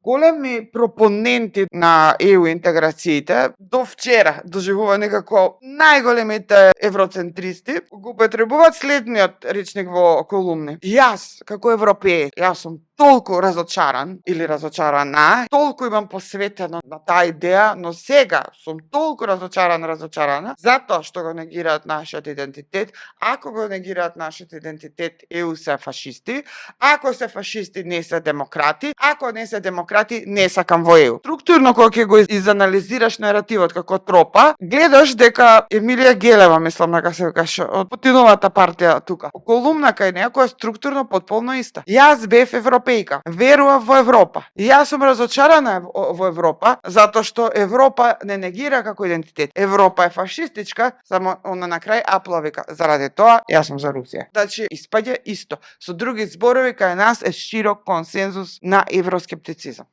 големи пропоненти на ЕУ интеграциите до вчера доживувани како најголемите евроцентристи, го употребуваат следниот речник во колумни. Јас, како европеец, јас сум толку разочаран или разочарана, толку имам посветено на таа идеја, но сега сум толку разочарана, затоа што го негираат нашиот идентитет. Ако го негираат нашиот идентитет, ЕУ се фашисти. Ако се фашисти, не се демократи. Ако не се демократи, не сакам во ЕУ. Структурно, кога ќе го изанализираш наративот како тропа, гледаш дека Емилија Гелева, мислам дека се викаше, од Путиновата партија тука, колумна кај неа која е структурно потполно иста. Јас бев европејка, верував во Европа. Јас сум разочарана во Европа, затоа што Европа не негира како идентитет. Европа е фашистичка, само она на крај Апла вика, заради тоа јас сум за Русија. Значи, испаѓа исто. Со други зборови, кај нас е широк консензус на евроскептицизам.